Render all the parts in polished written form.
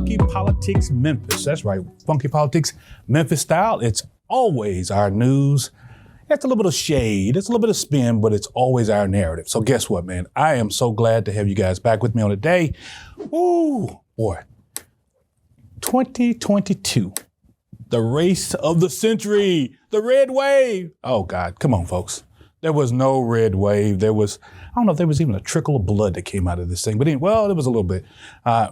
Funky Politics Memphis. That's right, Funky Politics Memphis style. It's always our news. It's a little bit of shade, it's a little bit of spin, but it's always our narrative. So guess what, man? I am so glad to have you guys back with me on the day. Ooh, boy. 2022, the race of the century, the red wave. Oh God, come on, folks. There was no red wave. I don't know if there was even a trickle of blood that came out of this thing, but anyway, well, there was a little bit.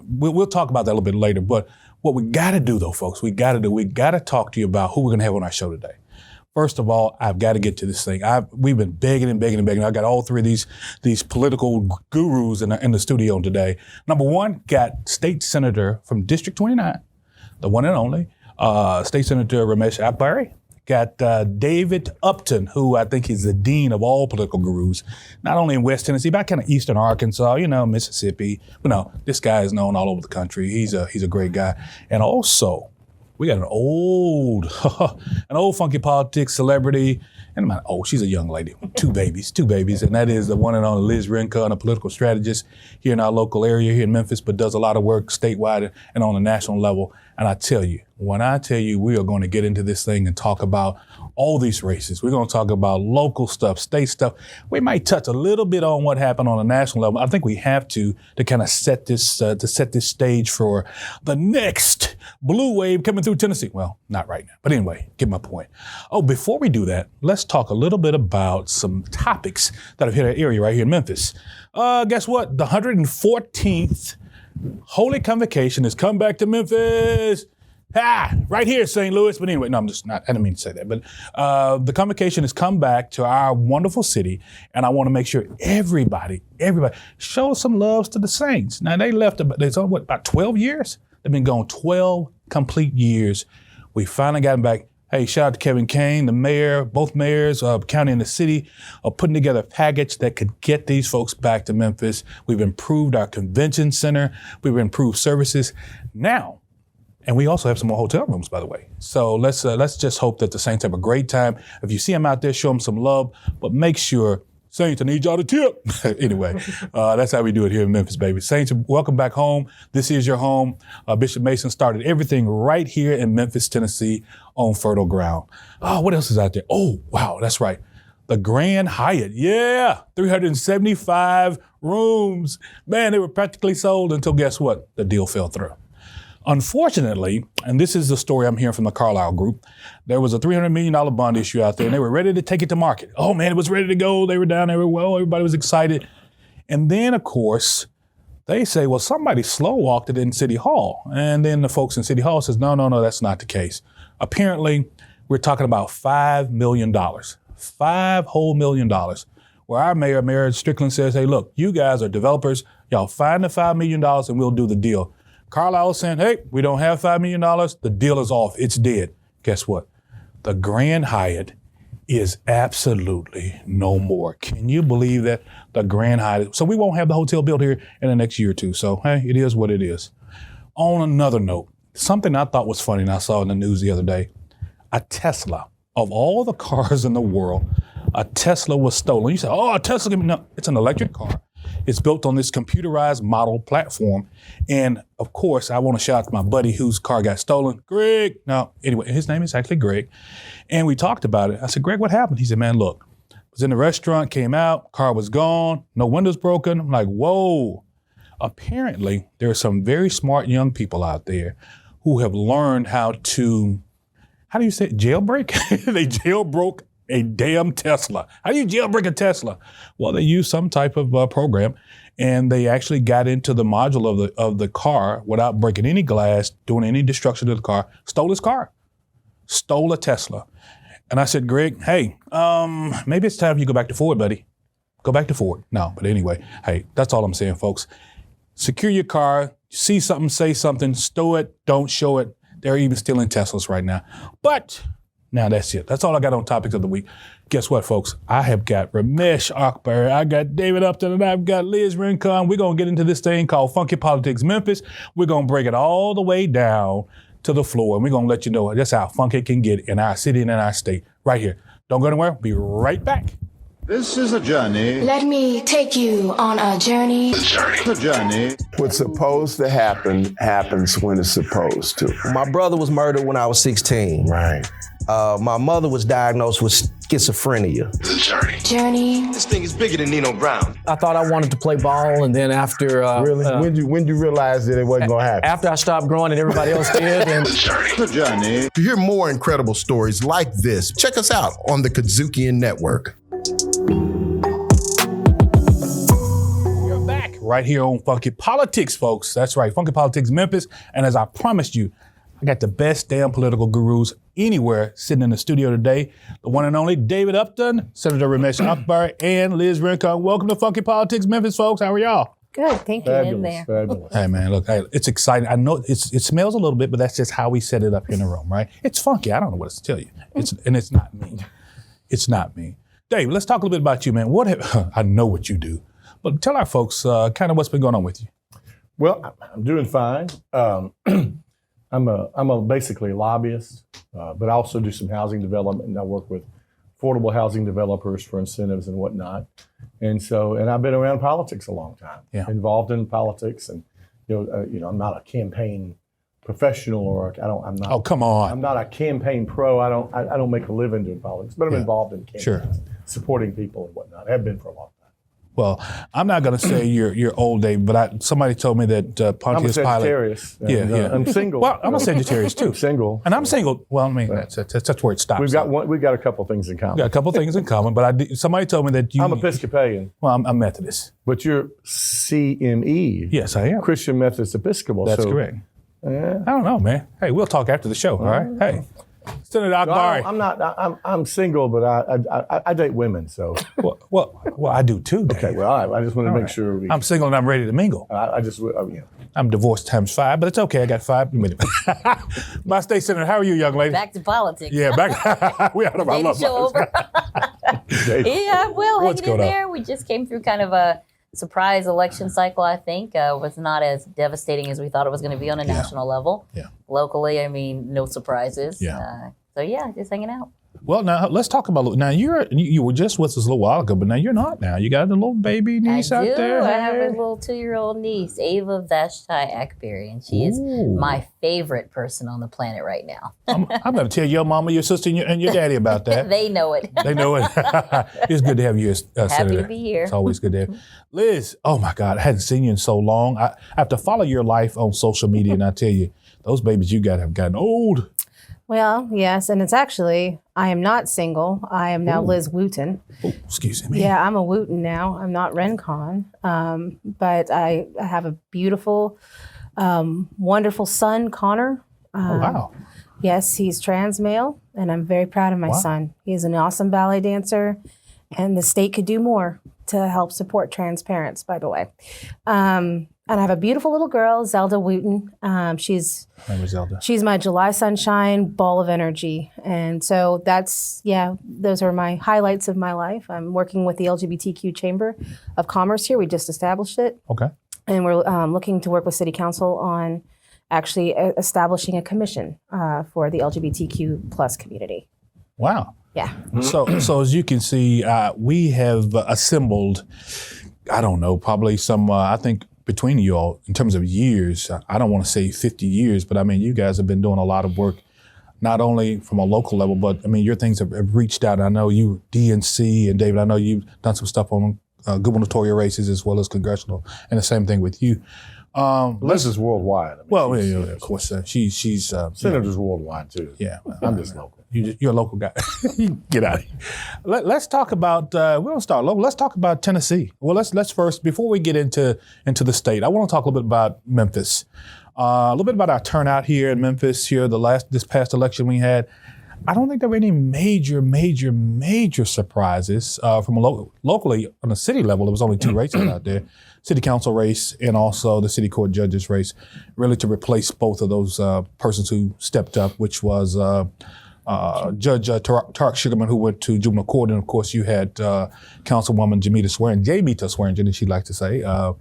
We'll talk about that a little bit later, but what we gotta do though, folks, we gotta talk to you about who we're gonna have on our show today. First of all, I've got to get to this thing. We've been begging and begging and begging. I got all three of these political gurus in the studio today. Number one, got State Senator from District 29, the one and only, State Senator Raumesh Akbari. Got David Upton, who I think is the dean of all political gurus, not only in West Tennessee, but kind of Eastern Arkansas, Mississippi. But no, this guy is known all over the country. He's a great guy. And also, we got an old funky politics celebrity, and she's a young lady, two babies, and that is the one and only Liz Rincon, a political strategist here in our local area here in Memphis, but does a lot of work statewide and on a national level. And when I tell you we are going to get into this thing and talk about all these races, we're going to talk about local stuff, state stuff. We might touch a little bit on what happened on a national level. I think we have to kind of set this stage for the next blue wave coming through Tennessee. Well, not right now, but anyway, get my point. Oh, before we do that, let's talk a little bit about some topics that have hit our area right here in Memphis. Guess what? The 114th Holy Convocation has come back to Memphis. Right here in St. Louis. But anyway, no, I'm just not, I didn't mean to say that. But the convocation has come back to our wonderful city, and I want to make sure everybody show some love to the Saints. Now, they left about 12 years? They've been gone 12 complete years. We finally got them back. Hey, shout out to Kevin Kane, the mayor, both mayors of the county and the city are putting together a package that could get these folks back to Memphis. We've improved our convention center. We've improved services. Now, and we also have some more hotel rooms, by the way. So let's just hope that the Saints have a great time. If you see them out there, show them some love, but make sure, Saints, I need y'all to tip. Anyway, that's how we do it here in Memphis, baby. Saints, welcome back home. This is your home. Bishop Mason started everything right here in Memphis, Tennessee on fertile ground. Oh, what else is out there? Oh, wow, that's right. The Grand Hyatt, 375 rooms. Man, they were practically sold until guess what? The deal fell through. Unfortunately, and this is the story I'm hearing from the Carlyle Group, there was a $300 million bond issue out there, and they were ready to take it to market. Oh, man, it was ready to go. They were down there. Well, everybody was excited. And then, of course, they say, well, somebody slow-walked it in City Hall. And then the folks in City Hall says, no, that's not the case. Apparently, we're talking about $5 million, $5 whole million, where our Mayor Strickland says, hey, look, you guys are developers. Y'all find the $5 million and we'll do the deal. Carlisle is saying, hey, we don't have $5 million. The deal is off. It's dead. Guess what? The Grand Hyatt is absolutely no more. Can you believe that? The Grand Hyatt. So we won't have the hotel built here in the next year or two. So, hey, it is what it is. On another note, something I thought was funny and I saw in the news the other day, a Tesla, of all the cars in the world, a Tesla was stolen. You say, oh, a Tesla, no, it's an electric car. It's built on this computerized model platform. And of course, I want to shout out to my buddy whose car got stolen, Greg. Now, anyway, his name is actually Greg. And we talked about it. I said, Greg, what happened? He said, man, look, I was in the restaurant, came out, car was gone, no windows broken. I'm like, whoa. Apparently, there are some very smart young people out there who have learned how do you say it? Jailbreak? They jailbroke a damn Tesla. How do you jailbreak a Tesla? Well, they used some type of program, and they actually got into the module of the car without breaking any glass, doing any destruction to the car, stole his car, stole a Tesla. And I said, Greg, hey, maybe it's time you go back to Ford, buddy. Go back to Ford. No, but anyway, hey, that's all I'm saying, folks. Secure your car, see something, say something, stow it, don't show it. They're even stealing Teslas right now. But now that's it. That's all I got on topics of the week. Guess what, folks? I have got Raumesh Akbari, I got David Upton, and I've got Liz Rincon. We're going to get into this thing called Funky Politics Memphis. We're going to break it all the way down to the floor, and we're going to let you know just how funky it can get in our city and in our state right here. Don't go anywhere. Be right back. This is a journey. Let me take you on a journey. The journey. What's supposed to happen happens when it's supposed to. My brother was murdered when I was 16. Right. My mother was diagnosed with schizophrenia. The journey. Journey. This thing is bigger than Nino Brown. I thought I wanted to play ball, and then after Really? When you realize that it wasn't going to happen? after I stopped growing and everybody else did, and The journey. To hear more incredible stories like this, check us out on the KUDZUKIAN Network. We're back right here on Funky Politics, folks. That's right, Funky Politics Memphis. And as I promised you, I got the best damn political gurus anywhere sitting in the studio today. The one and only David Upton, Senator Raumesh Akbari, and Liz Rincon. Welcome to Funky Politics Memphis, folks. How are y'all? Good, thank you. In there. Fabulous. Hey, man, look, it's exciting. I know it smells a little bit, but that's just how we set it up in the room, right? It's funky. I don't know what else to tell you. It's not me. It's not me. Dave, let's talk a little bit about you, man. I know what you do, but tell our folks kind of what's been going on with you. Well, I'm doing fine. I'm basically a lobbyist, but I also do some housing development, and I work with affordable housing developers for incentives and whatnot. And I've been around politics a long time, involved in politics, and I'm not a campaign professional I'm not. Oh, come on. I'm not a campaign pro. I don't make a living doing politics, but I'm involved in campaigns, supporting people and whatnot. I have been for a long time. Well, I'm not going to say you're old, Dave, but somebody told me that Pontius I'm a Pilate. Sagittarius. Yeah. I'm single. Well, I'm a Sagittarius too. Single. And I'm single. Well, I mean, that's where it stops. We've got a couple things in common. Got a couple things in common, but somebody told me that you. I'm Episcopalian. Well, I'm Methodist. But you're CME. Yes, I am. Christian Methodist Episcopal. That's correct. I don't know, man. Hey, we'll talk after the show, all right? Hey, Senator Akbari. I'm not. I'm single, but I date women. So. Well, I do too, Dave. Okay. Well, all right. I just want to make sure. I'm single and I'm ready to mingle. I'm divorced times 5, but it's okay. I got 5 minutes. My state senator, how are you, young lady? Back to politics. Yeah, back. We out of our love. Show over. Yeah, well, What's hanging in going on? there. We just came through kind of a surprise election cycle, I think. Was not as devastating as we thought it was going to be on a national level. Yeah. Locally, I mean, no surprises. Yeah. Just hanging out. Well, now let's talk about. Now you were just with us a little while ago, but now you're not. Now you got a little baby niece out there. I have a little 2-year-old niece, Ava Vashti Akbari, and she is my favorite person on the planet right now. I'm going to tell your mama, your sister, and your daddy about that. They know it. They know it. It's good to have you as Happy senator. to be here. It's always good to have. Liz, oh my God, I hadn't seen you in so long. I have to follow your life on social media, and I tell you, those babies you got have gotten old. Well, yes, and it's actually, I am not single. I am now Liz Wooten. Oh, excuse me. Yeah, I'm a Wooten now. I'm not Rincon. But I have a beautiful, wonderful son, Connor. Oh, wow. Yes, he's trans male, and I'm very proud of my son. He's an awesome ballet dancer, and the state could do more to help support trans parents, by the way. And I have a beautiful little girl, Zelda Wooten. She's my July sunshine, ball of energy. And so those are my highlights of my life. I'm working with the LGBTQ Chamber of Commerce here. We just established it. Okay. And we're looking to work with City Council on actually establishing a commission for the LGBTQ plus community. Wow. Yeah. So as you can see, we have assembled, I don't know, probably some, I think, between you all, in terms of years, I don't want to say 50 years, but I mean, you guys have been doing a lot of work, not only from a local level, but I mean, your things have reached out. I know you, DNC, and David, I know you've done some stuff on gubernatorial races as well as congressional, and the same thing with you. Liz is worldwide. I mean, of course, she's senators worldwide too. Yeah, I'm just local. You're a local guy. Get out of here. Let's talk about. We don't start local. Let's talk about Tennessee. Well, let's first, before we get into the state, I want to talk a little bit about Memphis. A little bit about our turnout here in Memphis. This past election we had. I don't think there were any major surprises from locally on the city level. There was only 2 races out there. City council race and also the city court judges race, really to replace both of those persons who stepped up, which was Judge Tarek Sugarman, who went to juvenile court, and of course you had Councilwoman Jamita Swearingen, as she likes to say, and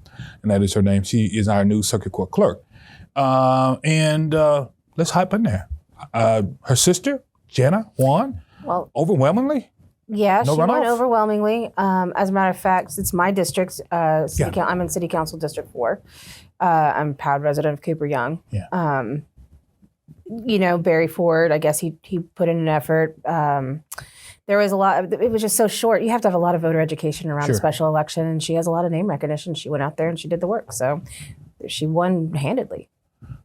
that is her name. She is our new circuit court clerk. And let's hop in there. Her sister, Jenna, won overwhelmingly. Yeah, No she won runoff? overwhelmingly. As a matter of fact, it's my district. I'm in City Council District 4. I'm a proud resident of Cooper Young. Yeah. Barry Ford, I guess he put in an effort. There was a lot. It was just so short. You have to have a lot of voter education around a special election, and she has a lot of name recognition. She went out there and she did the work. So she won handedly.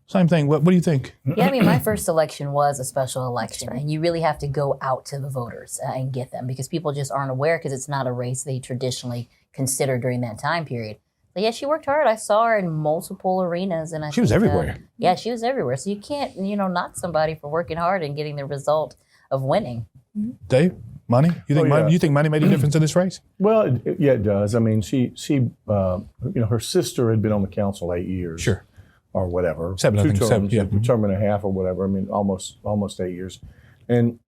Same thing. What do you think? Yeah, I mean, my first election was a special election, and you really have to go out to the voters and get them because people just aren't aware because it's not a race they traditionally consider during that time period. But yeah, she worked hard. I saw her in multiple arenas, and She was everywhere. Yeah, she was everywhere. So you can't, knock somebody for working hard and getting the result of winning. Dave, money? You think you think money made a difference in this race? Well, it does. I mean, she her sister had been on the council 8 years. Sure. Or whatever. Term and a half or whatever. I mean, almost 8 years. And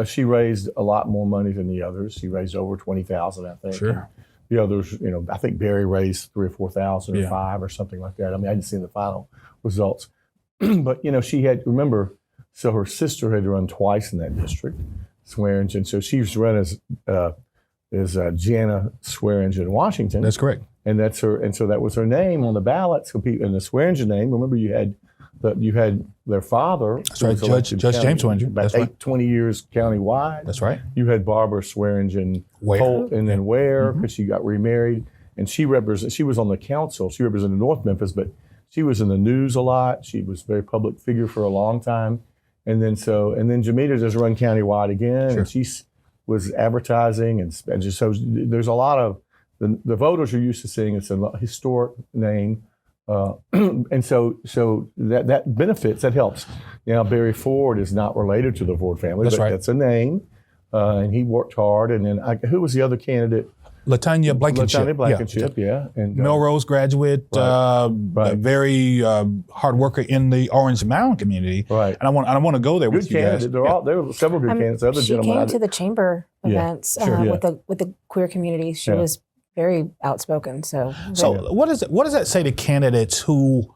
she raised a lot more money than the others. She raised over $20,000, I think. Sure. And the others, I think Barry raised $3,000 or $4,000 or $5,000 or something like that. I mean, I didn't see the final results. But, she had, remember, so her sister had run twice in that district, Swearingen. So she was run as Jana Swearingen in Washington. That's correct. And that's her, and so that was her name on the ballot. So people, and the Swearingen name. Remember, you had their father. That's right, Judge James Swearingen. About 20 years countywide. That's right. You had Barbara Swearingen Holt, and then Ware because she got remarried, and she was on the council. She represented North Memphis, but she was in the news a lot. She was a very public figure for a long time, and then Jamita just run countywide again, and she was advertising and just so there's a lot of. The voters are used to seeing it's a historic name, and so that benefits, that helps. Now, Barry Ford is not related to the Ford family, but that's a name, and he worked hard. And then who was the other candidate? Latanya Blankenship. Yeah. And Melrose graduate, very hard worker in the Orange Mound community. Right. And I want to go there with you guys. There were several good candidates. Other she gentlemen. Came to the chamber events with the queer community. She was very outspoken. So what does that say to candidates who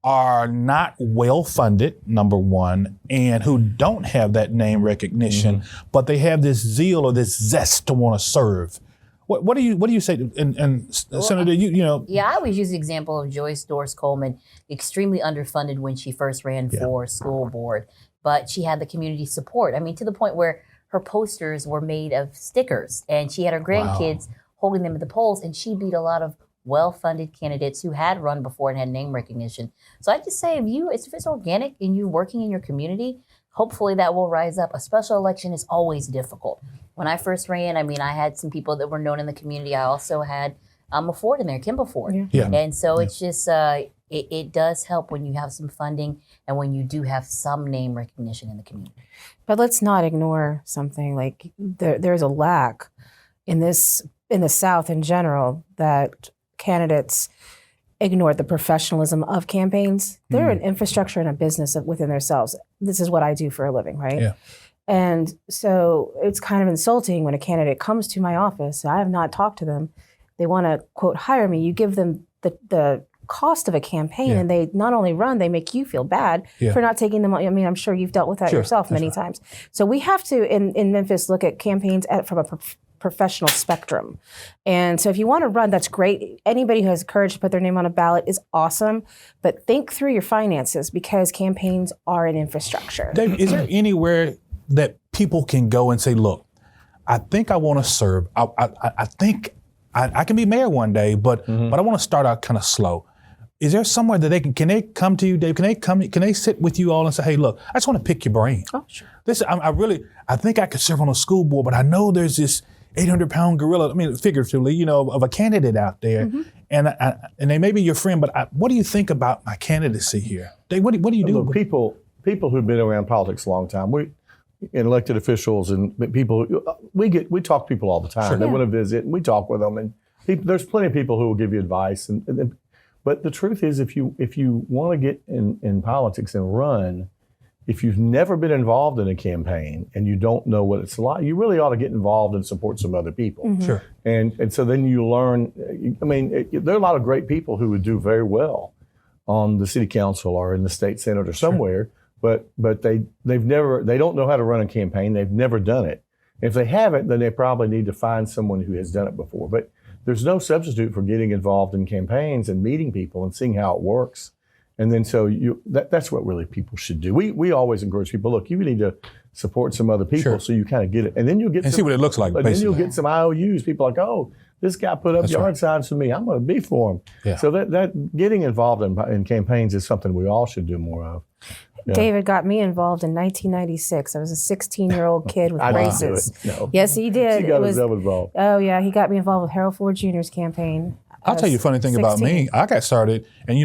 are not well funded, number one, and who don't have that name recognition, but they have this zeal or this zest to want to serve? What do you say? And Senator, Yeah, I always use the example of Joyce Doris Coleman, extremely underfunded when she first ran for school board, but she had the community support. I mean, to the point where her posters were made of stickers, and she had her grandkids holding them at the polls, and she beat a lot of well-funded candidates who had run before and had name recognition. So I just say, if it's organic and you're working in your community, hopefully that will rise up. A special election is always difficult. When I first ran, I mean, I had some people that were known in the community. I also had a Ford in there, Kimba Ford. Yeah. And so it's just, it does help when you have some funding and when you do have some name recognition in the community. But let's not ignore something like there's a lack in the South in general that candidates ignored the professionalism of campaigns. They're an infrastructure and a business within themselves. This is what I do for a living, right? Yeah. And so it's kind of insulting when a candidate comes to my office. I have not talked to them. They want to, quote, hire me. You give them the cost of a campaign and they not only run, they make you feel bad for not taking them. I mean, I'm sure you've dealt with that yourself many times. So we have to, in Memphis, look at campaigns from a professional spectrum. And so if you want to run, that's great. Anybody who has courage to put their name on a ballot is awesome, but think through your finances because campaigns are an infrastructure. Dave, is there anywhere that people can go and say, look, I think I want to serve. I think I can be mayor one day, but I want to start out kind of slow. Is there somewhere that can they come to you, Dave? Can they sit with you all and say, hey, look, I just want to pick your brain. Oh, sure. I think I could serve on a school board, but I know there's this 800-pound gorilla, I mean, figuratively, of a candidate out there. And they may be your friend, but what do you think about my candidacy here? Dave, what do you do? Look, people who've been around politics a long time, elected officials and people, we talk to people all the time. Sure. They want to visit and we talk with them. And there's plenty of people who will give you advice. But the truth is, if you want to get in politics and run, if you've never been involved in a campaign and you don't know what it's like, you really ought to get involved and support some other people. Sure. And so then you learn. I mean, there are a lot of great people who would do very well on the city council or in the state senate or somewhere, but they don't know how to run a campaign. They've never done it. If they haven't, then they probably need to find someone who has done it before. But there's no substitute for getting involved in campaigns and meeting people and seeing how it works. And then so that's what really people should do. We always encourage people, look, you need to support some other people so you kind of get it. And then you'll get see what it looks like, and then you'll get some IOUs. People are like, oh, this guy put up yard signs for me. I'm going to be for him. Yeah. So that getting involved in campaigns is something we all should do more of. Yeah. David got me involved in 1996. I was a 16-year-old kid with I braces. didn't do it. No. Yes, he did. She got herself involved. Oh, yeah. He got me involved with Harold Ford Jr.'s campaign. I'll tell you a funny thing about me. I got started, and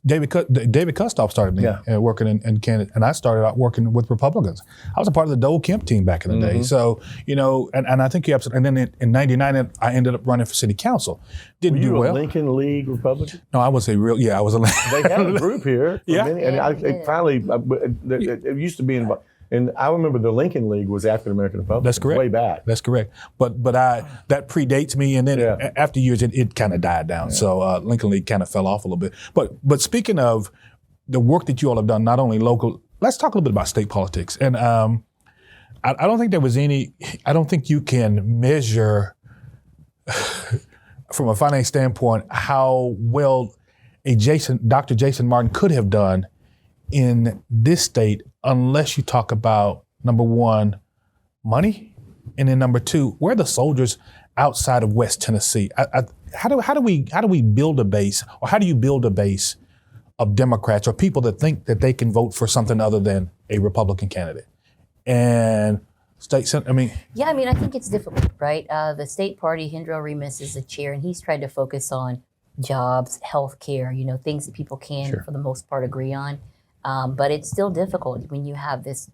David Kustoff started me working in Canada, and I started out working with Republicans. I was a part of the Dole Kemp team back in the day. So, and I think you absolutely, and then in 99, I ended up running for city council. Didn't do well. A Lincoln League Republican? No, I was I was a They had a group here. Many, and it used to be involved. And I remember the Lincoln League was African American Republican. That's correct. Way back. That's correct. But that predates me, and then after years, it kind of died down. So Lincoln League kind of fell off a little bit. But speaking of the work that you all have done, not only local, let's talk a little bit about state politics. And I don't think there was any. I don't think you can measure from a finance standpoint how well Dr. Jason Martin could have done in this state, unless you talk about, number one, money, and then number two, where are the soldiers outside of West Tennessee? How do we build a base, or how do you build a base of Democrats or people that think that they can vote for something other than a Republican candidate? And I think it's difficult, right? The state party, Hendro Remus is the chair, and he's tried to focus on jobs, health care, things that people can, for the most part, agree on. But it's still difficult when you have this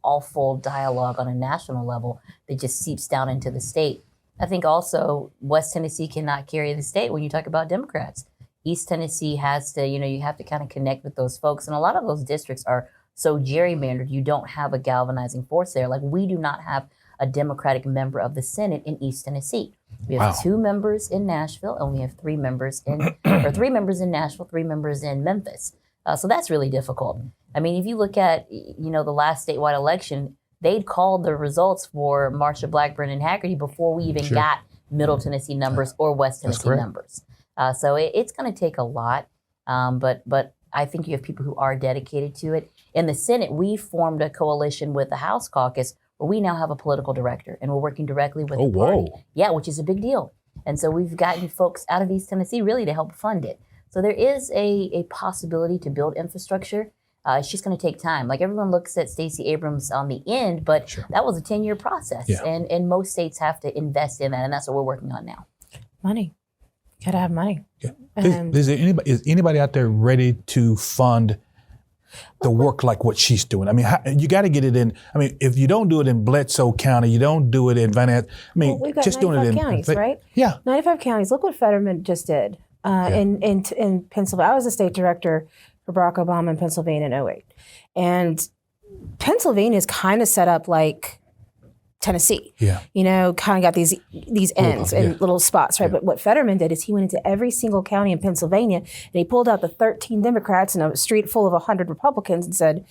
awful dialogue on a national level that just seeps down into the state. I think also West Tennessee cannot carry the state when you talk about Democrats. East Tennessee has to, you have to kind of connect with those folks. And a lot of those districts are so gerrymandered, you don't have a galvanizing force there. Like, we do not have a Democratic member of the Senate in East Tennessee. We have 2 members in Nashville, and we have 3 members in Nashville, 3 members in Memphis. So that's really difficult. I mean, if you look at, the last statewide election, they'd called the results for Marsha Blackburn and Haggerty before we even got Middle Tennessee numbers or West Tennessee numbers. So it's going to take a lot. But I think you have people who are dedicated to it. In the Senate, we formed a coalition with the House caucus where we now have a political director, and we're working directly with the party. Yeah, which is a big deal. And so we've gotten folks out of East Tennessee really to help fund it. So there is a possibility to build infrastructure. It's just going to take time. Like, everyone looks at Stacey Abrams on the end, but that was a 10-year process. Yeah. And most states have to invest in that, and that's what we're working on now. Money. You got to have money. Yeah. Is anybody out there ready to fund the work like what she's doing? I mean, you got to get it in. I mean, if you don't do it in Bledsoe County, you don't do it in Van Ness. I mean, we've got just doing it in counties, right? Yeah. 95 counties. Look what Fetterman just did. In Pennsylvania. I was the state director for Barack Obama in Pennsylvania in 2008. And Pennsylvania is kind of set up like Tennessee. Yeah. Kind of got these ends and little spots, right? Yeah. But what Fetterman did is he went into every single county in Pennsylvania, and he pulled out the 13 Democrats in a street full of 100 Republicans and said,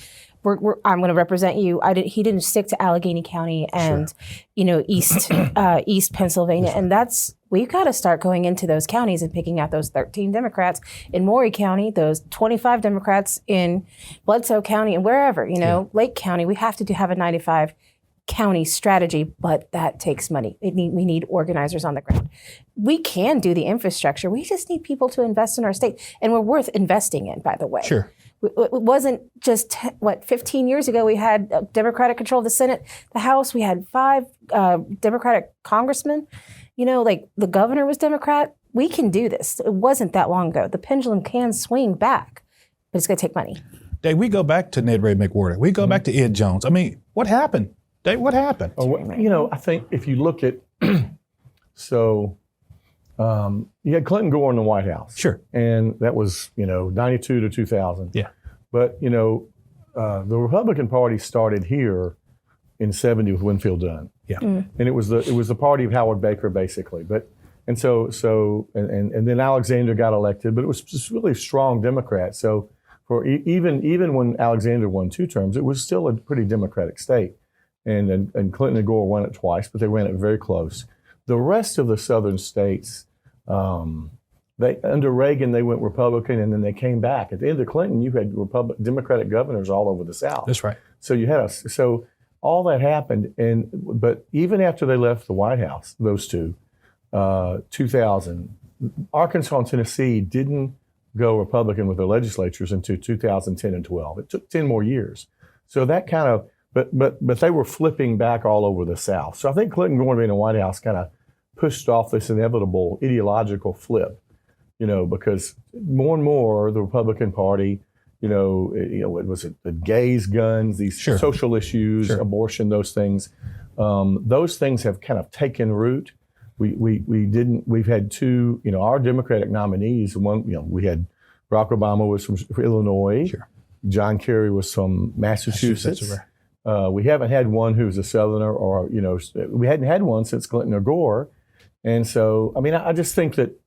I'm going to represent you. He didn't stick to Allegheny County and, East Pennsylvania. And we've got to start going into those counties and picking out those 13 Democrats in Maury County, those 25 Democrats in Bledsoe County, and wherever, Lake County. We have to have a 95 county strategy, but that takes money. We need organizers on the ground. We can do the infrastructure. We just need people to invest in our state. And we're worth investing in, by the way. Sure. It wasn't just, 15 years ago, we had Democratic control of the Senate, the House. We had 5 Democratic congressmen. The governor was Democrat. We can do this. It wasn't that long ago. The pendulum can swing back, but it's going to take money. Dave, we go back to Ned Ray McWhorter. We go back to Ed Jones. I mean, what happened? Dave, what happened? I think if you look at, you had Clinton Gore in the White House. Sure. And that was, 92 to 2000. Yeah. But, the Republican Party started here in 70 with Winfield Dunn. Yeah. And it was the party of Howard Baker, basically. And then Alexander got elected, but it was just really strong Democrat. So for even when Alexander won 2 terms, it was still a pretty Democratic state. and Clinton and Gore won it twice, but they ran it very close. The rest of the southern states, under Reagan, they went Republican, and then they came back. At the end of Clinton, you had Democratic governors all over the South. That's right. So you had so all that happened, but even after they left the White House, those two, 2000, Arkansas and Tennessee didn't go Republican with their legislatures until 2010 and 12. It took 10 more years. So that kind of, but they were flipping back all over the South. So I think Clinton going to be in the White House kind of pushed off this inevitable ideological flip, because more and more the Republican Party, it was the gays, guns, these social issues, abortion, those things. Those things have kind of taken root. We've had two, our Democratic nominees. One, we had Barack Obama was from Illinois. John Kerry was from Massachusetts. We haven't had one who's a Southerner, or we hadn't had one since Clinton or Gore. And so, I just think that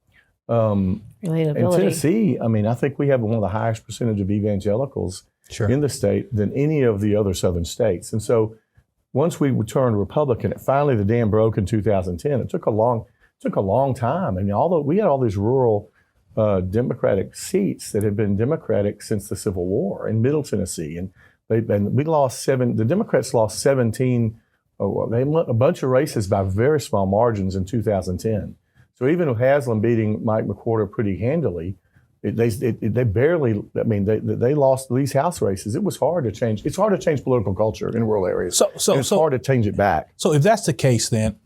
in Tennessee, I think we have one of the highest percentage of evangelicals in the state than any of the other Southern states. And so, once we turned Republican, finally the dam broke in 2010. It took a long time. Although we had all these rural Democratic seats that had been Democratic since the Civil War in Middle Tennessee, and we lost the Democrats lost 17. They won a bunch of races by very small margins in 2010. So even with Haslam beating Mike McWhorter pretty handily, they barely. They lost these House races. It was hard to change. It's hard to change political culture in rural areas. So it's hard to change it back. So if that's the case, then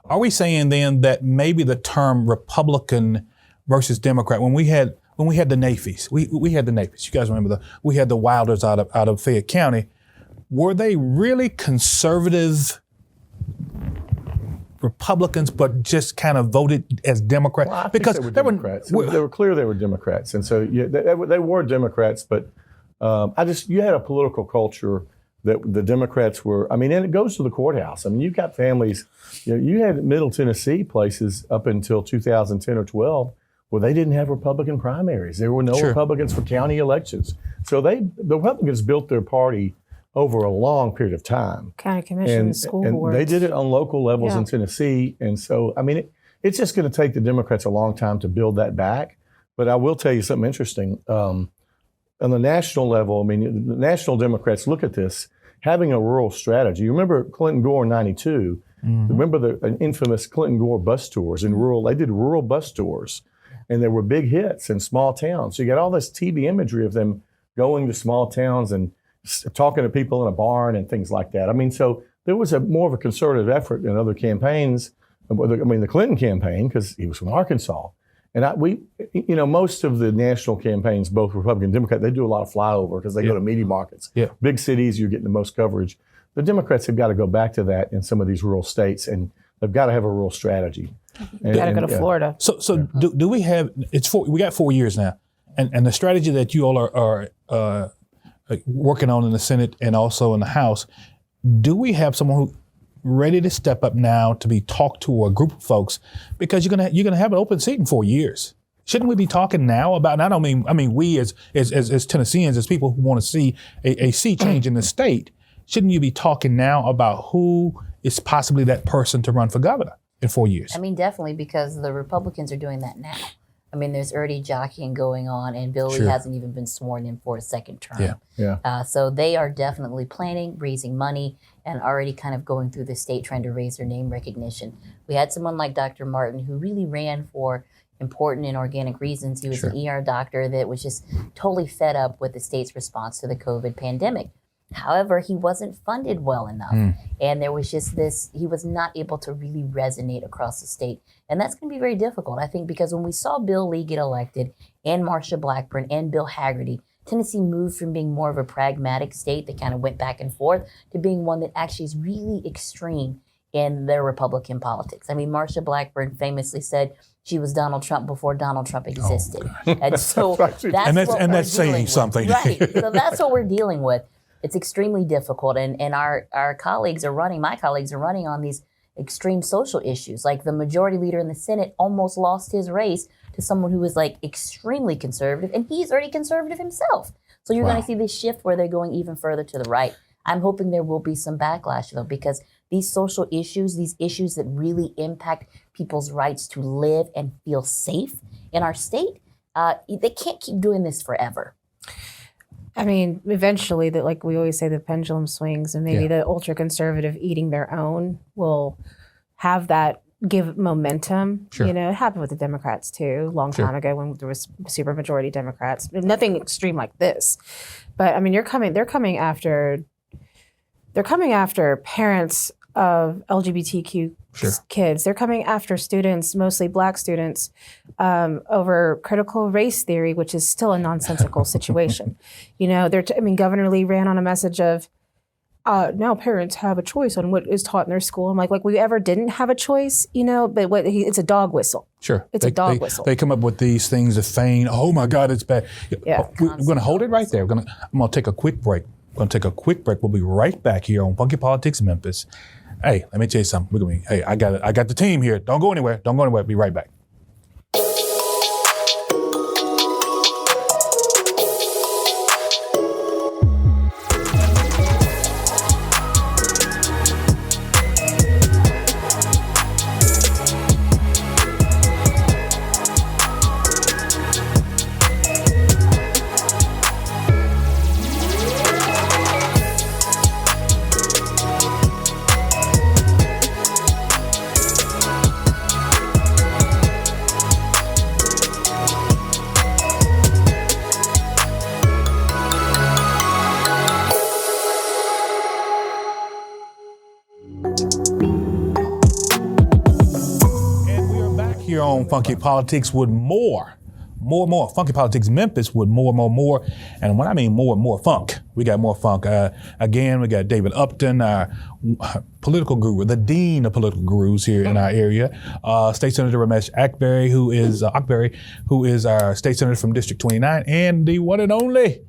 are we saying then that maybe the term Republican versus Democrat, when we had the Nafis, we had the Nafis. You guys remember we had the Wilders out of Fayette County. Were they really conservative Republicans, but just kind of voted as Democrats? Well, because they were Democrats. They were clear they were Democrats, and so they were Democrats. But you had a political culture that the Democrats were. And it goes to the courthouse. You've got families. You had Middle Tennessee places up until 2010 or 12 where they didn't have Republican primaries. There were no Republicans for county elections. So the Republicans built their party over a long period of time. County commissions, school boards. They did it on local levels in Tennessee. And so, it's just going to take the Democrats a long time to build that back. But I will tell you something interesting. On the national level, the national Democrats look at this, having a rural strategy. You remember Clinton Gore in 92? Mm-hmm. Remember the infamous Clinton Gore bus tours in rural? They did rural bus tours, and there were big hits in small towns. So you got all this TV imagery of them going to small towns and talking to people in a barn and things like that. So there was more of a conservative effort in other campaigns. The Clinton campaign, because he was from Arkansas. And most of the national campaigns, both Republican and Democrat, they do a lot of flyover because they go to media markets. Yeah. Big cities, you're getting the most coverage. The Democrats have got to go back to that in some of these rural states, and they've got to have a rural strategy. You got to go to Florida. So do we have? We got 4 years now, and the strategy that you all are working on in the Senate and also in the House. Do we have someone who ready to step up now to be talked to a group of folks, because you're gonna have an open seat in 4 years? Shouldn't we be talking now about? I mean, we as Tennesseans, as people who want to see a sea change in the state, shouldn't you be talking now about who is possibly that person to run for governor in 4 years? Definitely, because the Republicans are doing that now. There's already jockeying going on, and Billy hasn't even been sworn in for a second term. So they are definitely planning, raising money, and already kind of going through the state trying to raise their name recognition. We had someone like Dr. Martin who really ran for important and organic reasons. He was an ER doctor that was just totally fed up with the state's response to the COVID pandemic. However, he wasn't funded well enough. And there was just he was not able to really resonate across the state. And that's going to be very difficult, I think, because when we saw Bill Lee get elected and Marsha Blackburn and Bill Haggerty, Tennessee moved from being more of a pragmatic state that kind of went back and forth to being one that actually is really extreme in their Republican politics. Marsha Blackburn famously said she was Donald Trump before Donald Trump existed. And so that's saying something. Right. So that's what we're dealing with. It's extremely difficult, and our colleagues are running, my colleagues are running on these extreme social issues. Like the majority leader in the Senate almost lost his race to someone who was extremely conservative, and he's already conservative himself. So you're going to see this shift where they're going even further to the right. I'm hoping there will be some backlash though, because these social issues, these issues that really impact people's rights to live and feel safe in our state, they can't keep doing this forever. I mean, eventually, that, like we always say, the pendulum swings, and maybe the ultra conservative eating their own will have that give momentum. Sure. You know, it happened with the Democrats too, a long time ago when there was super majority Democrats. Nothing extreme like this, but I mean, they're coming after parents of LGBTQ kids. They're coming after students, mostly Black students, over critical race theory, which is still a nonsensical situation. You know, Governor Lee ran on a message of, now parents have a choice on what is taught in their school. I'm like we ever didn't have a choice, you know, but it's a dog whistle. Sure. It's a dog whistle. They come up with these things to feign, oh my God, it's bad. Yeah. We're going to hold it right there. I'm going to take a quick break. We'll be right back here on Funky Politics Memphis. Hey, let me tell you something. I got the team here. Don't go anywhere. Be right back. Here on Funky Politics with more. Funky Politics Memphis with more. And when I mean more funk, we got more funk. Again, we got David Upton, our political guru, the dean of political gurus here in our area. State Senator Raumesh Akbari, who is our state senator from District 29, and the one and only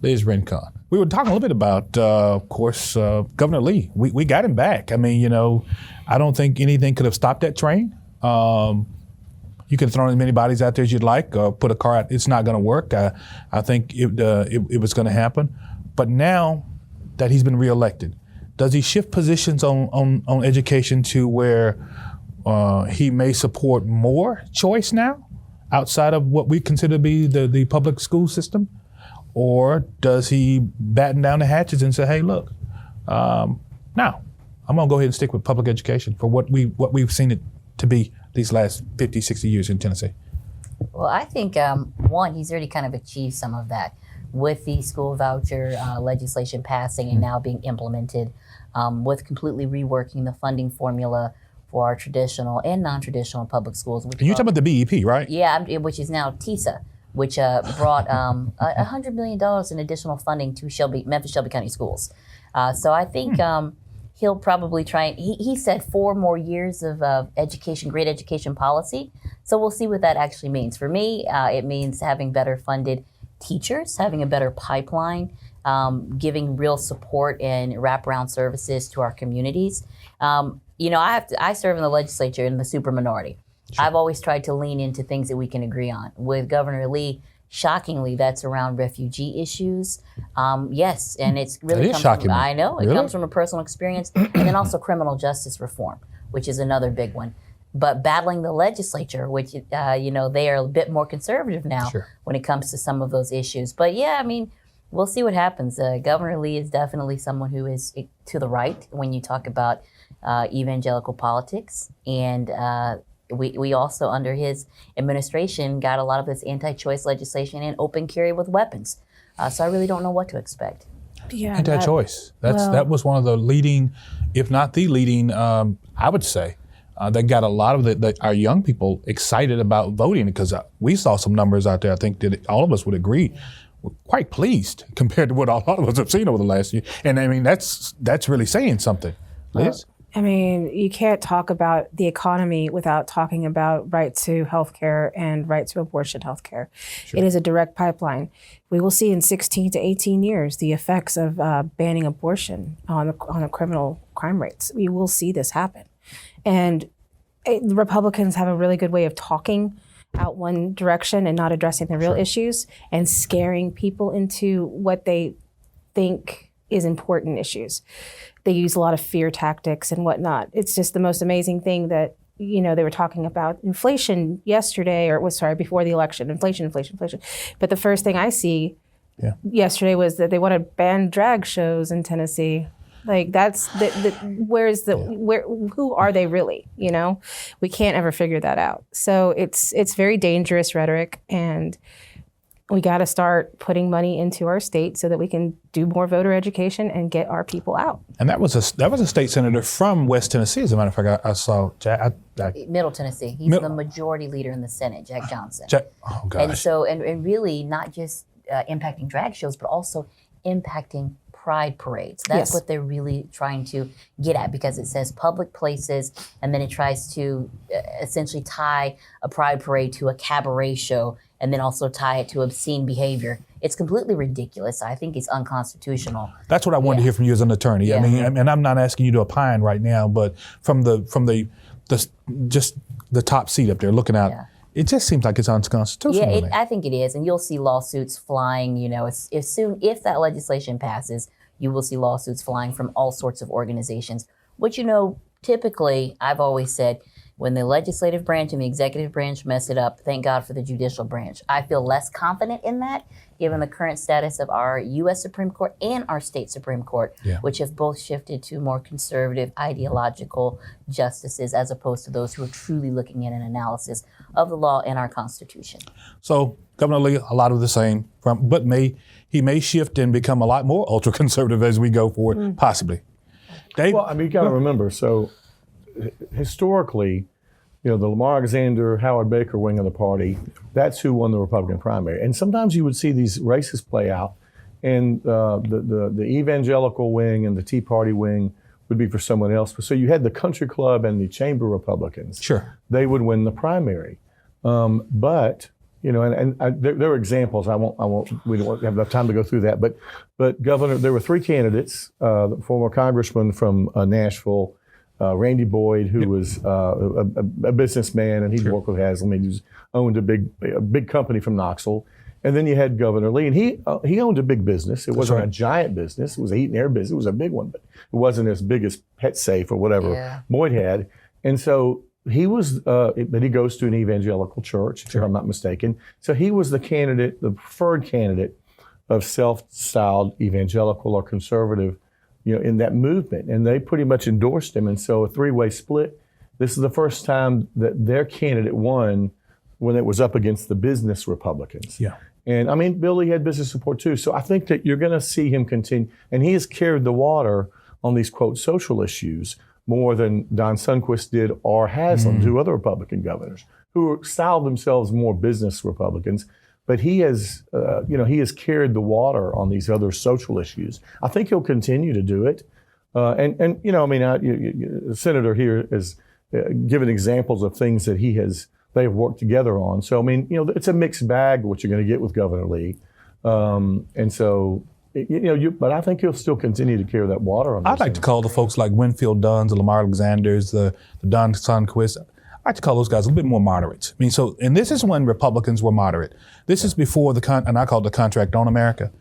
Liz Rincon. We were talking a little bit about, of course, Governor Lee. We got him back. I mean, you know, I don't think anything could have stopped that train. You can throw as many bodies out there as you'd like, or put a car out. It's not going to work. I think it was going to happen. But now that he's been reelected, does he shift positions on education to where he may support more choice now outside of what we consider to be the public school system? Or does he batten down the hatches and say, hey, look, now I'm going to go ahead and stick with public education for what we've seen it to be these last 50, 60 years in Tennessee? Well, I think, one, he's already kind of achieved some of that with the school voucher legislation passing and now being implemented, with completely reworking the funding formula for our traditional and non-traditional public schools. And you're talking about the BEP, right? Yeah, which is now TISA, which brought $100 million in additional funding to Memphis Shelby County schools. So I think he'll probably try. He said 4 more years of great education policy. So we'll see what that actually means. For me, it means having better funded teachers, having a better pipeline, giving real support and wraparound services to our communities. You know, I serve in the legislature in the super minority. Sure. I've always tried to lean into things that we can agree on. With Governor Lee, shockingly, that's around refugee issues. Yes, and it's really I know it comes from a personal experience, and then also criminal justice reform, which is another big one. But battling the legislature, which you know, they are a bit more conservative now when it comes to some of those issues. But yeah, I mean, we'll see what happens. Governor Lee is definitely someone who is to the right when you talk about evangelical politics, and we also, under his administration, got a lot of this anti-choice legislation and open carry with weapons. So I really don't know what to expect. Yeah, anti-choice. That was one of the leading, if not the leading, I would say, that got a lot of our young people excited about voting, because we saw some numbers out there. I think that all of us would agree. We're quite pleased compared to what a lot of us have seen over the last year. And I mean, that's really saying something. Liz? I mean, you can't talk about the economy without talking about right to health care and right to abortion health care. Sure. It is a direct pipeline. We will see in 16 to 18 years the effects of banning abortion on the criminal crime rates. We will see this happen. And the Republicans have a really good way of talking out one direction and not addressing the real issues and scaring people into what they think is important issues. They use a lot of fear tactics and whatnot. It's just the most amazing thing that, they were talking about inflation yesterday, before the election, inflation. But the first thing I see yesterday was that they want to ban drag shows in Tennessee. Like that's who are they really? We can't ever figure that out. So it's very dangerous rhetoric, and we got to start putting money into our state so that we can do more voter education and get our people out. And that was a state senator from West Tennessee. As a matter of fact, I saw Middle Tennessee. He's the majority leader in the Senate, Jack Johnson. Oh gosh. And so, and really not just impacting drag shows, but also impacting pride parades. That's what they're really trying to get at, because it says public places, and then it tries to essentially tie a pride parade to a cabaret show, and then also tie it to obscene behavior. It's completely ridiculous. I think it's unconstitutional. That's what I wanted to hear from you as an attorney. Yeah. I mean, and I'm not asking you to opine right now, but from the just the top seat up there looking out, it just seems like it's unconstitutional. Yeah, I think it is, and you'll see lawsuits flying. If that legislation passes, you will see lawsuits flying from all sorts of organizations. Which typically, I've always said, when the legislative branch and the executive branch mess it up, thank God for the judicial branch. I feel less confident in that, given the current status of our U.S. Supreme Court and our state Supreme Court, which have both shifted to more conservative, ideological justices, as opposed to those who are truly looking at an analysis of the law and our Constitution. So, Governor Lee, a lot of the same, but he may shift and become a lot more ultra-conservative as we go forward, possibly. Dave? Well, you got to remember, so historically, the Lamar Alexander, Howard Baker wing of the party, that's who won the Republican primary. And sometimes you would see these races play out, and the evangelical wing and the Tea Party wing would be for someone else. So you had the Country Club and the Chamber Republicans. Sure. They would win the primary. But there are examples. We don't have enough time to go through that. But Governor, there were three candidates. The former congressman from Nashville, Randy Boyd, who was a businessman, and he'd worked with Haslam. He owned a big company from Knoxville. And then you had Governor Lee, and he owned a big business. It wasn't a giant business. It was a heat and air business. It was a big one, but it wasn't as big as Pet Safe or whatever Boyd had. And so he was, but he goes to an evangelical church, if I'm not mistaken. So he was the preferred candidate of self-styled evangelical or conservative, in that movement. And they pretty much endorsed him. And so a three-way split. This is the first time that their candidate won when it was up against the business Republicans. Yeah. And Billy had business support too. So I think that you're going to see him continue. And he has carried the water on these, quote, social issues more than Don Sundquist did or Haslam, two other Republican governors, who styled themselves more business Republicans. But he has carried the water on these other social issues. I think he'll continue to do it. The senator here has given examples of things that they have worked together on. So, it's a mixed bag what you're going to get with Governor Lee. But I think he'll still continue to carry that water on. I'd like to call the folks like Winfield Dunns, the Lamar Alexanders, the Don Sundquist, I like to call those guys a little bit more moderate. And this is when Republicans were moderate. This is before and I call it the contract on America.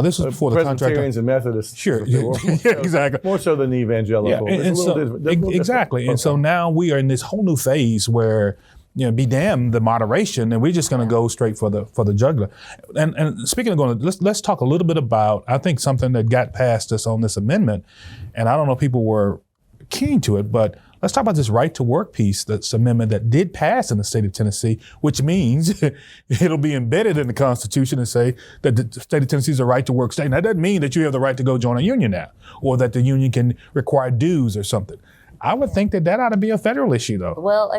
This was before the contract. Presbyterians and Methodists. Sure, exactly. More so than the evangelical. Exactly. And so now we are in this whole new phase where, be damned the moderation, and we're just going to go straight for the jugular. And speaking of let's talk a little bit about, I think, something that got past us on this amendment, and I don't know if people were keen to it, but let's talk about this right to work piece, that's amendment that did pass in the state of Tennessee, which means it'll be embedded in the Constitution and say that the state of Tennessee is a right to work state. And that doesn't mean that you have the right to go join a union now, or that the union can require dues or something. I would think that ought to be a federal issue, though. Well,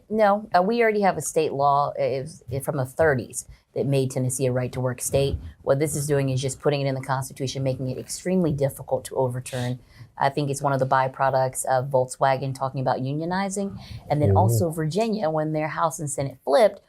no. We already have a state law from the 30s that made Tennessee a right-to-work state. What this is doing is just putting it in the Constitution, making it extremely difficult to overturn. I think it's one of the byproducts of Volkswagen talking about unionizing. And then also Virginia, when their House and Senate flipped,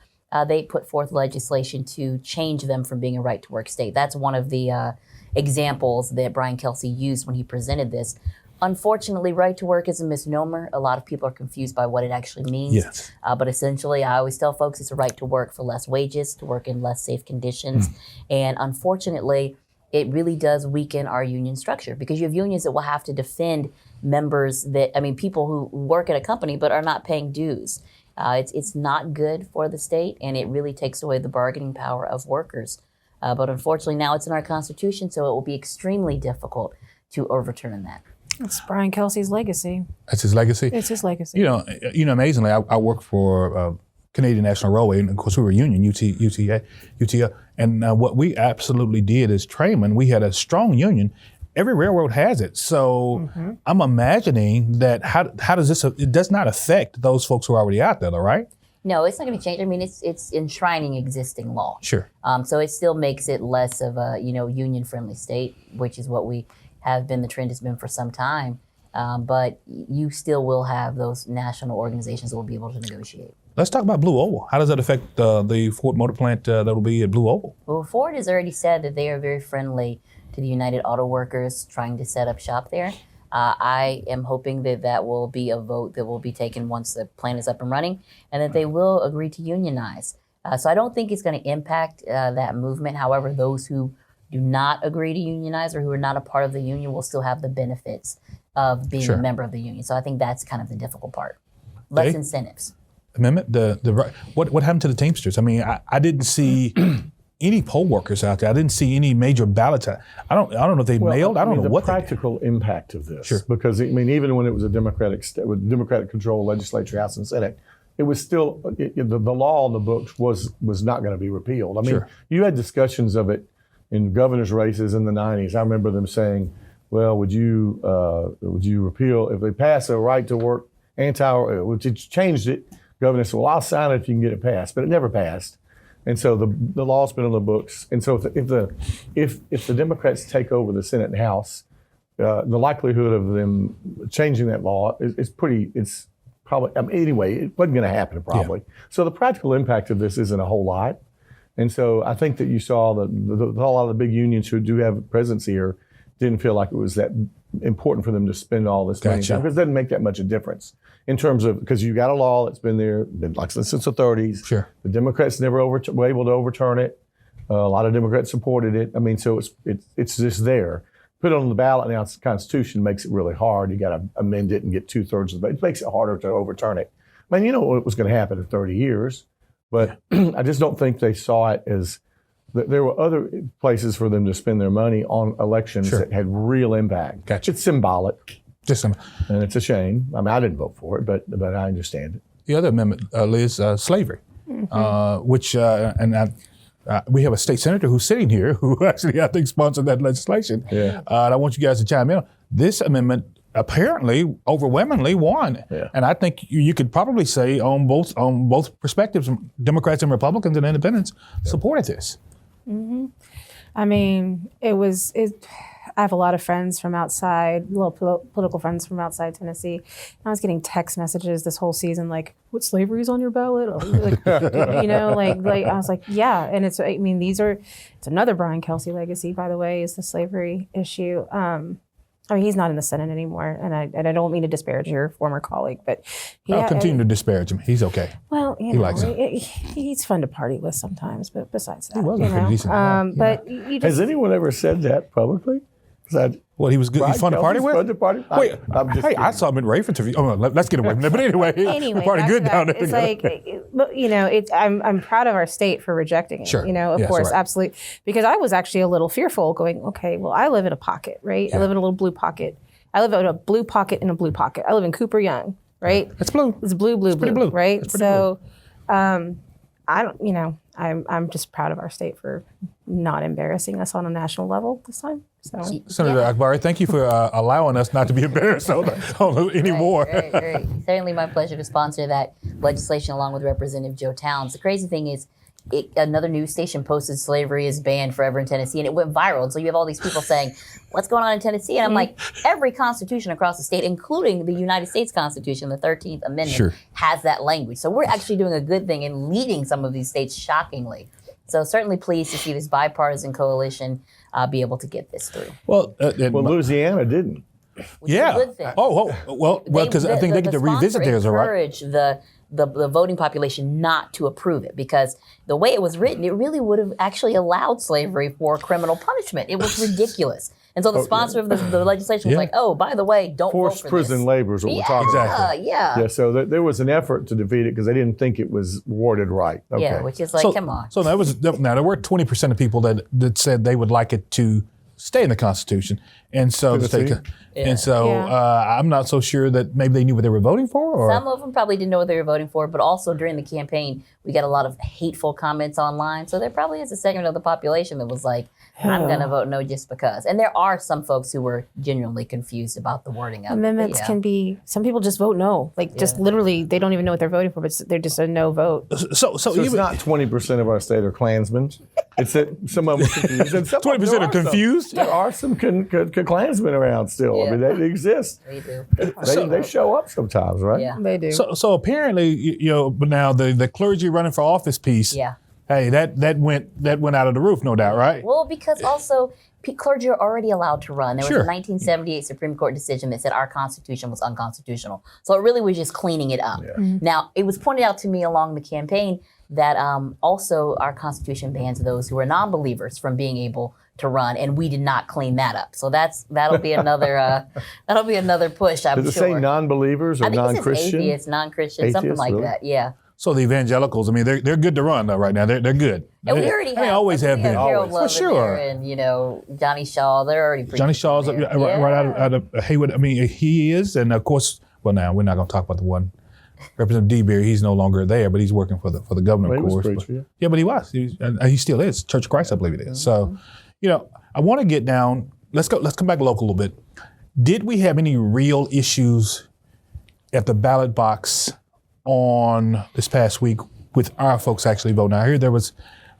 they put forth legislation to change them from being a right-to-work state. That's one of the examples that Brian Kelsey used when he presented this. Unfortunately, right to work is a misnomer. A lot of people are confused by what it actually means. Yes. But essentially, I always tell folks it's a right to work for less wages, to work in less safe conditions. And unfortunately, it really does weaken our union structure, because you have unions that will have to defend members people who work at a company but are not paying dues. It's not good for the state, and it really takes away the bargaining power of workers. But unfortunately, now it's in our Constitution, so it will be extremely difficult to overturn that. It's Brian Kelsey's legacy. That's his legacy? It's his legacy. You know, amazingly, I worked for Canadian National Railway, and of course we were a union, UTA. And what we absolutely did as trainmen, we had a strong union. Every railroad has it. So I'm imagining that how does this, it does not affect those folks who are already out there, though, right? No, it's not going to change. I mean, it's enshrining existing law. Sure. So it still makes it less of a, union-friendly state, which is what we have been, the trend has been for some time. But you still will have those national organizations that will be able to negotiate. Let's talk about Blue Oval. How does that affect the Ford Motor Plant that will be at Blue Oval? Well, Ford has already said that they are very friendly to the United Auto Workers trying to set up shop there. I am hoping that will be a vote that will be taken once the plant is up and running, and that they will agree to unionize. So I don't think it's going to impact that movement. However, those who do not agree to unionize or who are not a part of the union will still have the benefits of being a member of the union. So I think that's kind of the difficult part. Less incentives. Amendment, what happened to the Teamsters? I mean, I didn't see any poll workers out there. I didn't see any major ballots. I don't know if they mailed. I don't know what the practical impact of this. Sure. Because even when it was a Democratic controlled legislature, House and Senate, it was still the law on the books was not going to be repealed. I mean, you had discussions of it in governor's races in the 90s. I remember them saying, "Well, would you repeal if they pass a right to work which it changed it?" Governor said, "Well, I'll sign it if you can get it passed," but it never passed. And so the law's been on the books. And so if the Democrats take over the Senate and House, the likelihood of them changing that law is probably, anyway, it wasn't going to happen probably. Yeah. So the practical impact of this isn't a whole lot. And so I think that you saw a lot of the big unions who do have a presence here didn't feel like it was that important for them to spend all this money, because it doesn't make that much a difference in terms of, because you got a law that's been there like since the 30s. Sure. The Democrats never were able to overturn it. A lot of Democrats supported it. I mean, so it's just there. Put it on the ballot now. It's the Constitution makes it really hard. You got to amend it and get 2/3 of the vote. It makes it harder to overturn it. I mean, you know what was going to happen in 30 years, but I just don't think they saw it as. There were other places for them to spend their money on elections that had real impact. Gotcha. It's symbolic. And it's a shame. I mean, I didn't vote for it, but I understand it. The other amendment, Liz, slavery, which, we have a state senator who's sitting here who actually, I think, sponsored that legislation. Yeah. And I want you guys to chime in. This amendment apparently overwhelmingly won. Yeah. And I think you could probably say on both perspectives, Democrats and Republicans and independents supported this. Mm-hmm. I mean, I have a lot of friends from outside, political friends from outside Tennessee. I was getting text messages this whole season, like, "What, slavery's on your ballot?" Like, I was like, yeah. And it's another Brian Kelsey legacy, by the way, is the slavery issue. I mean, he's not in the Senate anymore, and I don't mean to disparage your former colleague, but I'll continue to disparage him. He's okay. Well, he likes him. He's fun to party with sometimes, but besides that, he was a pretty decent guy. But has anyone ever said that publicly? Well, he was good. He's fun to party with. Fun to party? Wait, I saw him in Rafe interview. Oh, let's get away from that. But anyway, party good down there. It's like, I'm proud of our state for rejecting it. Sure. Of course, absolutely. Because I was actually a little fearful, going, okay, well, I live in a pocket, right? Yeah. I live in a little blue pocket. I live in a blue pocket in a blue pocket. I live in Cooper Young, right? It's blue. It's blue, right? So, I'm just proud of our state for not embarrassing us on a national level this time. So, Senator Akbari, thank you for allowing us not to be embarrassed anymore. Right. Certainly my pleasure to sponsor that legislation along with Representative Joe Towns. The crazy thing is, another news station posted slavery is banned forever in Tennessee, and it went viral. And so you have all these people saying, what's going on in Tennessee? And I'm like, every constitution across the state, including the United States Constitution, the 13th Amendment, has that language. So we're actually doing a good thing in leading some of these states, shockingly. So certainly pleased to see this bipartisan coalition be able to get this through. Well, Louisiana didn't. Which is a good thing. Well, because I think they get to revisit theirs, right? Encourage the the voting population not to approve it, because the way it was written, it really would have actually allowed slavery for criminal punishment. It was ridiculous. And so the sponsor of the legislation was like, oh, by the way, don't forced vote for prison this. labor is what we're talking about. Yeah. So there was an effort to defeat it because they didn't think it was worded right. Okay. Yeah, which is like, come on. So there were 20% of people that said they would like it to stay in the Constitution, and so I'm not so sure that maybe they knew what they were voting for. Or? Some of them probably didn't know what they were voting for, but also during the campaign, we got a lot of hateful comments online. So there probably is a segment of the population that was like, I'm going to vote no just because. And there are some folks who were genuinely confused about the wording of Amendments can be, some people just vote no. Like just literally, they don't even know what they're voting for, but they're just a no vote. So it's not 20% of our state are Klansmen. It's that some of them are confused. 20% are confused? There are some Klansmen around still. I mean, they exist. They do. They show up sometimes, right? Yeah. They do. So apparently, but now the clergy running for office piece. Yeah. Hey, that went out of the roof, no doubt, right? Well, because also clergy are already allowed to run. There was a 1978 Supreme Court decision that said our Constitution was unconstitutional. So it really was just cleaning it up. Yeah. Now, it was pointed out to me along the campaign that also our Constitution bans those who are non-believers from being able to run, and we did not clean that up. So that'll be another push. I'm sure. Does it say non-believers or non-Christian? Atheists, non-Christian, something like really? that. Yeah. So the evangelicals, I mean, they're good to run though right now. They're good. And we already they always have been. Harold For sure. And Johnny Shaw, they're already pretty Johnny Shaw's right out of Haywood. I mean, he is, and of course, well, now we're not going to talk about the one. Representative DeBeer, he's no longer there, but he's working for the governor, of course. But he was. He still is. Church of Christ, I believe it is. So, I want to get down. Let's come back local a little bit. Did we have any real issues at the ballot box on this past week with our folks actually voting? I heard there was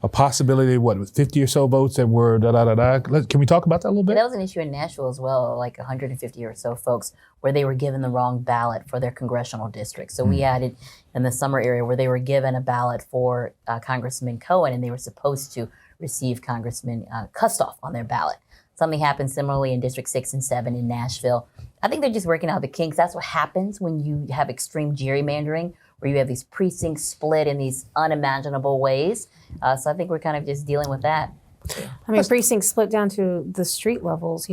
a possibility, 50 or so votes that were Can we talk about that a little bit? That was an issue in Nashville as well, like 150 or so folks where they were given the wrong ballot for their congressional district. So we had it in the summer area where they were given a ballot for Congressman Cohen, and they were supposed to receive Congressman Kustoff on their ballot. Something happened similarly in District 6 and 7 in Nashville. I think they're just working out the kinks. That's what happens when you have extreme gerrymandering, where you have these precincts split in these unimaginable ways. So I think we're kind of just dealing with that. I mean, precincts split down to the street levels,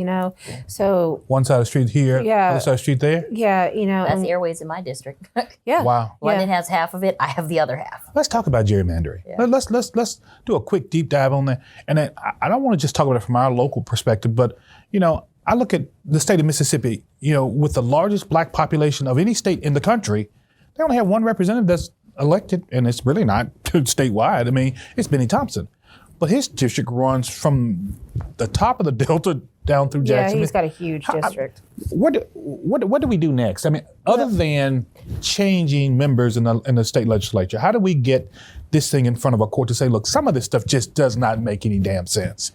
So one side of the street here, other side of the street there. Yeah, That's airways in my district. Yeah. Wow. London has half of it. I have the other half. Let's talk about gerrymandering. Yeah. Let's do a quick deep dive on that. And then I don't want to just talk about it from our local perspective, but I look at the state of Mississippi. With the largest black population of any state in the country, they only have one representative that's elected, and it's really not statewide. I mean, it's Benny Thompson. But his district runs from the top of the Delta down through Jackson. Yeah, he's got a huge district. What do we do next? I mean, other than changing members in the state legislature, how do we get this thing in front of a court to say, look, some of this stuff just does not make any damn sense?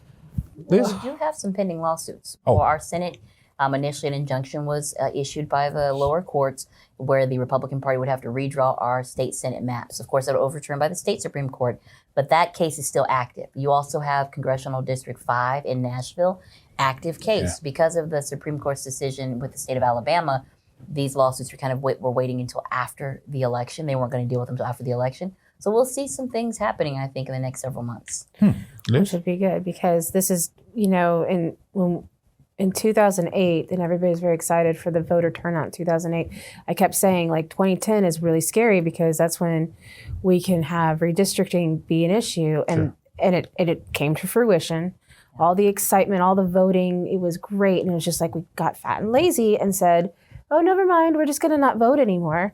Well, we do have some pending lawsuits. For our Senate, initially an injunction was issued by the lower courts where the Republican Party would have to redraw our state Senate maps. Of course, that was overturned by the state Supreme Court, but that case is still active. You also have Congressional District 5 in Nashville, active case. Because of the Supreme Court's decision with the state of Alabama, these lawsuits were waiting until after the election. They weren't going to deal with them until after the election. So we'll see some things happening, I think, in the next several months. Which would be good because this is, in 2008, and everybody's very excited for the voter turnout in 2008, I kept saying 2010 is really scary because that's when we can have redistricting be an issue. And it came to fruition. All the excitement, all the voting, it was great. And it was just like we got fat and lazy and said, oh, never mind, we're just going to not vote anymore.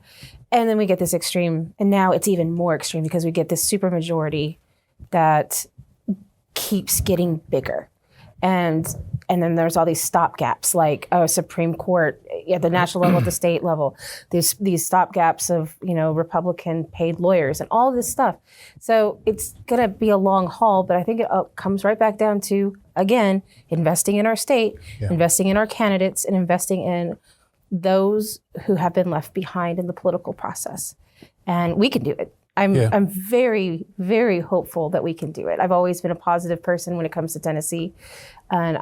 And then we get this extreme, and now it's even more extreme because we get this supermajority that keeps getting bigger. And then there's all these stopgaps, like Supreme Court at the national level, at the state level, these stopgaps of Republican paid lawyers and all this stuff. So it's going to be a long haul, but I think it comes right back down to, again, investing in our state, investing in our candidates, and investing in those who have been left behind in the political process. And we can do it. I'm very, very hopeful that we can do it. I've always been a positive person when it comes to Tennessee, and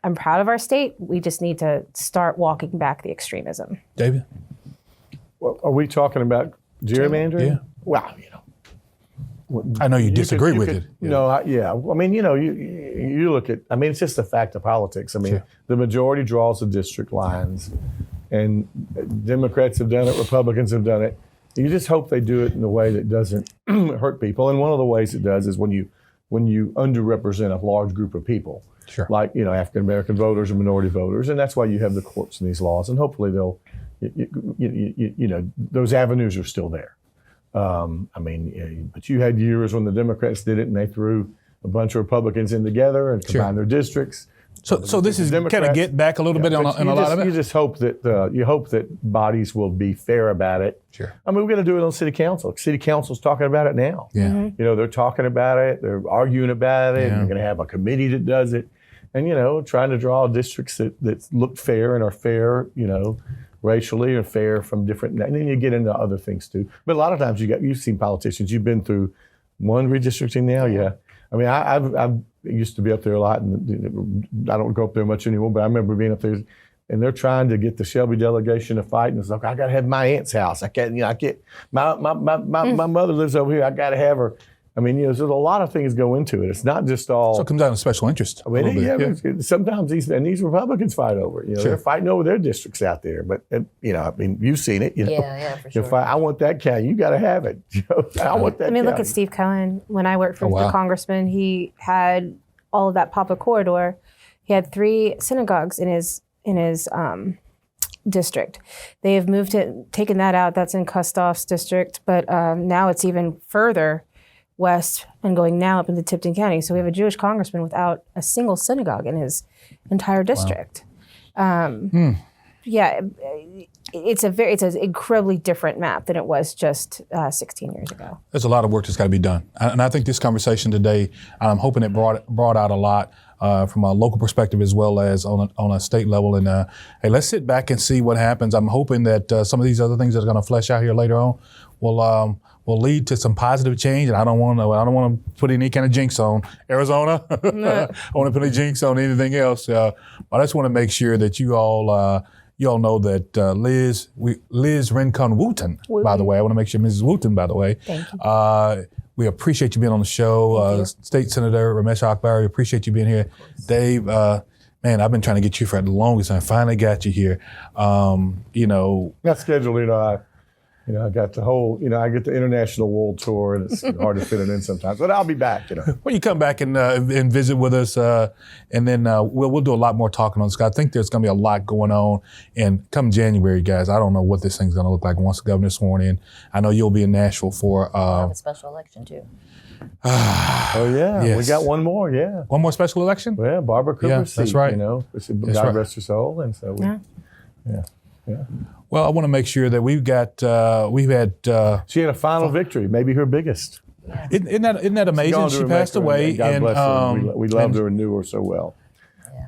I'm proud of our state. We just need to start walking back the extremism. David? Well, are we talking about Gerrymandering? Yeah. Well, I know you disagree with it. No, yeah. I mean, you look at, I mean, it's just a fact of politics. I mean, the majority draws the district lines, and Democrats have done it, Republicans have done it. You just hope they do it in a way that doesn't hurt people. And one of the ways it does is when you underrepresent a large group of people, like, African American voters or minority voters. And that's why you have the courts and these laws. And hopefully they'll, those avenues are still there. But you had years when the Democrats did it and they threw a bunch of Republicans in together and combined their districts. So this is kind of get back a little bit on a lot of it. You just hope that bodies will be fair about it. Sure. I mean, we're going to do it on city council. City council's talking about it now. Yeah. They're talking about it. They're arguing about it. And they're going to have a committee that does it, and trying to draw districts that look fair and are fair, racially, or fair from different. And then you get into other things too. But a lot of times you've seen politicians. You've been through one redistricting now. Yeah. I mean, I've used to be up there a lot, and I don't go up there much anymore, but I remember being up there, and they're trying to get the Shelby delegation to fight, and it's like, I got to have my aunt's house. I can't, my mother lives over here. I got to have her. I mean, there's a lot of things go into it. It's not just all. So it comes down to special interest. I mean, sometimes these Republicans fight over it. They're fighting over their districts out there. But you've seen it. Yeah, for sure. I want that county. You got to have it. I want that. I mean, county. look at Steve Cohen. When I worked for the congressman, he had all of that Papa corridor. He had 3 synagogues in his district. They have taken that out. That's in Kustoff's district, but now it's even further west and going now up into Tipton County. So we have a Jewish congressman without a single synagogue in his entire district. Yeah, it's an incredibly different map than it was just 16 years ago. There's a lot of work that's got to be done. And I think this conversation today, I'm hoping it brought out a lot from a local perspective as well as on a state level. And hey, let's sit back and see what happens. I'm hoping that some of these other things that are going to flesh out here later on will lead to some positive change. And I don't want to put any kind of jinx on Arizona. I don't want to put any jinx on anything else. But I just want to make sure that you all know that Liz Rincon Wooten, by the way. I want to make sure Mrs. Wooten, by the way. Thank you. We appreciate you being on the show. State Senator Raumesh Akbari, appreciate you being here. Dave, man, I've been trying to get you for the longest time. I finally got you here. Not scheduled, I got the whole, I get the international world tour, and it's hard to fit it in sometimes. But I'll be back, Well, you come back and visit with us, and then we'll do a lot more talking on this. I think there's going to be a lot going on. And come January, guys, I don't know what this thing's going to look like once the governor's sworn in. I know you'll be in Nashville for a special election too. Oh yeah, yes. We got one more. Yeah, one more special election. Well, Barbara Cooper's seat. That's right. God rest her soul, and so yeah. Well, I want to make sure that we've had. She had a final victory, maybe her biggest. Isn't that amazing? She passed away, God bless her. We loved her and knew her so well.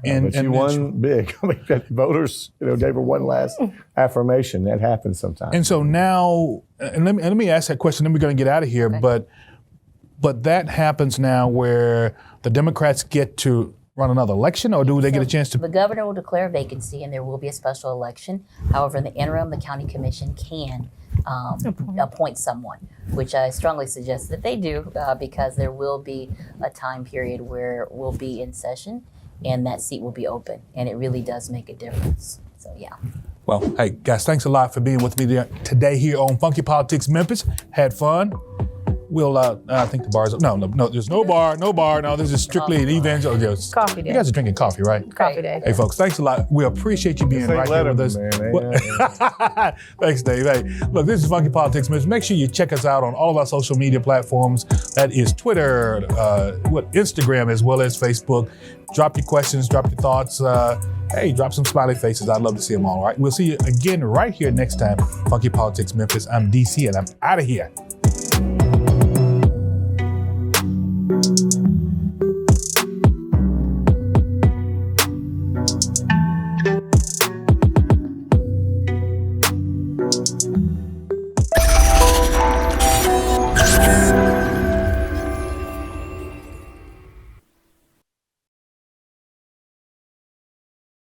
But she won big. I mean, the voters, gave her one last affirmation. That happens sometimes. And so now, and let me ask that question. Then we're going to get out of here. Okay. But that happens now, where the Democrats get to run another election, or do they get a chance to? The governor will declare a vacancy, and there will be a special election. However, in the interim, the county commission can appoint someone, which I strongly suggest that they do, because there will be a time period where we'll be in session, and that seat will be open, and it really does make a difference. So, yeah. Well, hey, guys, thanks a lot for being with me today here on Funky Politics Memphis. Had fun. We'll, I think the bar's, no, there's no bar. No, this is strictly an evangelical. Coffee day. You guys are drinking coffee, right? Coffee day. Hey, folks, thanks a lot. We appreciate you being right here with us. Thanks, Dave. Hey, look, this is Funky Politics Memphis. Make sure you check us out on all of our social media platforms. That is Twitter, Instagram, as well as Facebook. Drop your questions, drop your thoughts. Hey, drop some smiley faces. I'd love to see them all right? We'll see you again right here next time. Funky Politics Memphis. I'm DC, and I'm out of here.